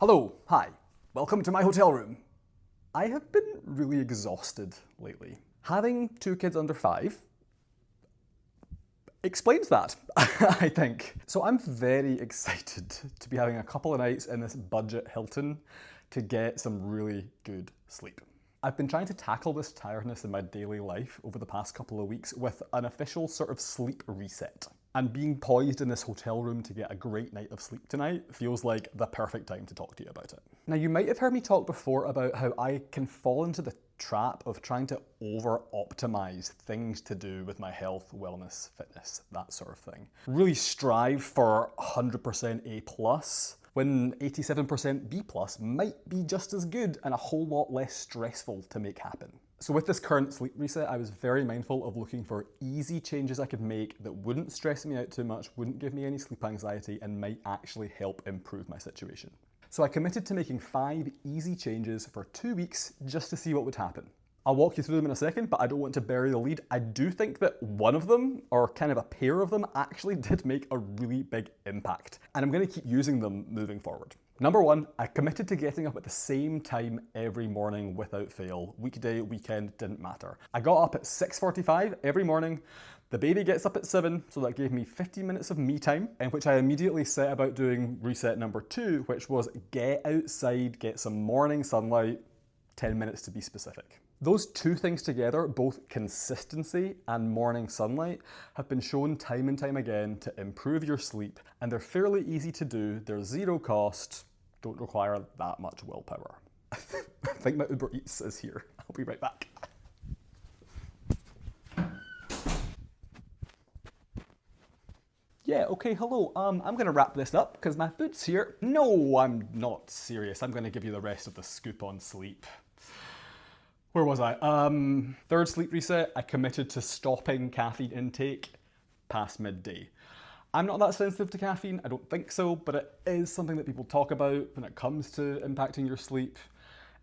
Hello, hi, welcome to my hotel room. I have been really exhausted lately. Having two kids under 5 explains that, I think. So I'm very excited to be having a couple of nights in this budget Hilton to get some really good sleep. I've been trying to tackle this tiredness in my daily life over the past couple of weeks with an official sort of sleep reset. And being poised in this hotel room to get a great night of sleep tonight feels like the perfect time to talk to you about it. Now, you might have heard me talk before about how I can fall into the trap of trying to over-optimize things to do with my health, wellness, fitness, that sort of thing. Really strive for 100% A+, when 87% B+ might be just as good and a whole lot less stressful to make happen. So with this current sleep reset, I was very mindful of looking for easy changes I could make that wouldn't stress me out too much, wouldn't give me any sleep anxiety, and might actually help improve my situation. So I committed to making 5 easy changes for 2 weeks just to see what would happen. I'll walk you through them in a second, but I don't want to bury the lead. I do think that one of them, or kind of a pair of them, actually did make a really big impact, and I'm going to keep using them moving forward. Number 1, I committed to getting up at the same time every morning without fail. Weekday, weekend, didn't matter. I got up at 6:45 every morning. The baby gets up at 7, so that gave me 15 minutes of me time, in which I immediately set about doing reset number 2, which was get outside, get some morning sunlight, 10 minutes to be specific. Those two things together, both consistency and morning sunlight, have been shown time and time again to improve your sleep, and they're fairly easy to do, they're zero cost, don't require that much willpower. I think my Uber Eats is here. I'll be right back. Yeah, okay, hello. I'm gonna wrap this up because my food's here. No, I'm not serious. I'm gonna give you the rest of the scoop on sleep. Where was I? Third sleep reset, I committed to stopping caffeine intake past midday. I'm not that sensitive to caffeine, I don't think so, but it is something that people talk about when it comes to impacting your sleep.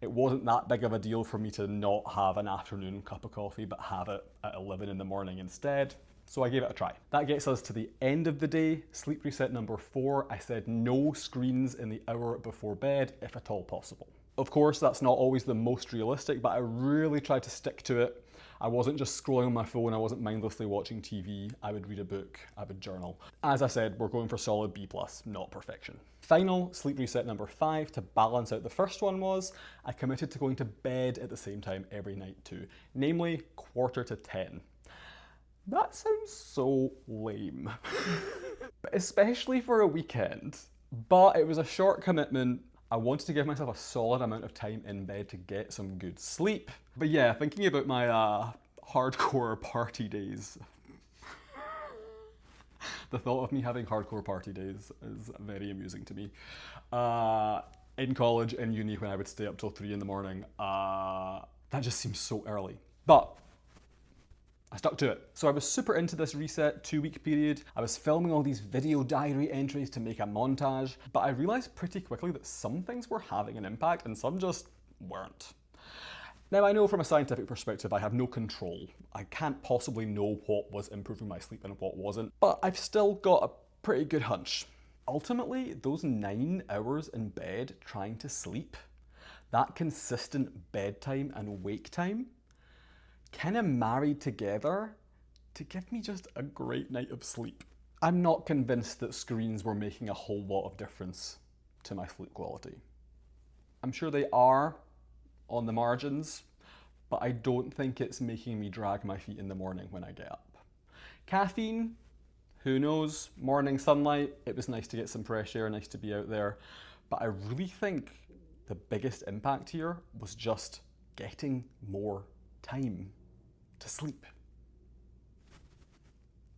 It wasn't that big of a deal for me to not have an afternoon cup of coffee, but have it at 11 in the morning instead. So I gave it a try. That gets us to the end of the day. Sleep reset number 4, I said no screens in the hour before bed, if at all possible. Of course, that's not always the most realistic, but I really tried to stick to it. I wasn't just scrolling on my phone, I wasn't mindlessly watching TV, I would read a book, I would journal. As I said, we're going for solid B+, not perfection. Final sleep reset number 5, to balance out the first one, was I committed to going to bed at the same time every night too, namely 9:45. That sounds so lame, especially for a weekend, but it was a short commitment. I wanted to give myself a solid amount of time in bed to get some good sleep. But yeah, thinking about my hardcore party days, the thought of me having hardcore party days is very amusing to me. In college, in uni, when I would stay up till 3 in the morning, that just seems so early. But I stuck to it. So I was super into this reset 2-week period. I was filming all these video diary entries to make a montage, but I realized pretty quickly that some things were having an impact and some just weren't. Now, I know from a scientific perspective I have no control. I can't possibly know what was improving my sleep and what wasn't, but I've still got a pretty good hunch. Ultimately, those 9 hours in bed trying to sleep, that consistent bedtime and wake time, kind of married together to give me just a great night of sleep. I'm not convinced that screens were making a whole lot of difference to my sleep quality. I'm sure they are on the margins, but I don't think it's making me drag my feet in the morning when I get up. Caffeine, who knows? Morning sunlight, it was nice to get some fresh air, nice to be out there, but I really think the biggest impact here was just getting more time to sleep.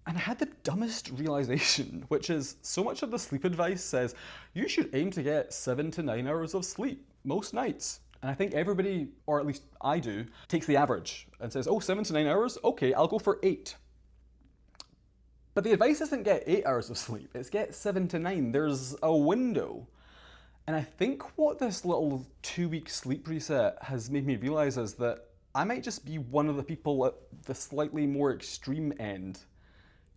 And I had the dumbest realization, which is so much of the sleep advice says you should aim to get 7 to 9 hours of sleep most nights. And I think everybody, or at least I do, takes the average and says, oh, 7 to 9 hours? Okay, I'll go for 8. But the advice isn't get 8 hours of sleep, it's get 7 to 9. There's a window. And I think what this little 2-week sleep reset has made me realize is that I might just be one of the people at the slightly more extreme end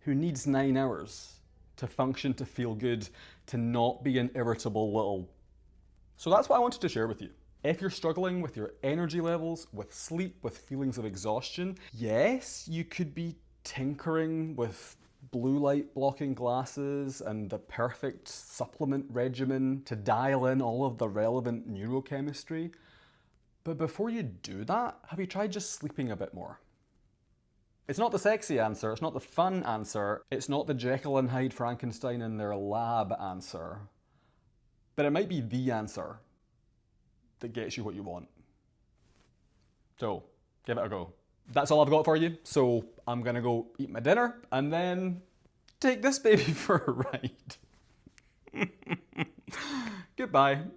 who needs 9 hours to function, to feel good, to not be an irritable little So that's what I wanted to share with you. If you're struggling with your energy levels, with sleep, with feelings of exhaustion, yes, you could be tinkering with blue light blocking glasses and the perfect supplement regimen to dial in all of the relevant neurochemistry. But before you do that, have you tried just sleeping a bit more? It's not the sexy answer, it's not the fun answer, it's not the Jekyll and Hyde Frankenstein in their lab answer. But it might be the answer that gets you what you want. So, give it a go. That's all I've got for you, so I'm gonna go eat my dinner and then take this baby for a ride. Goodbye.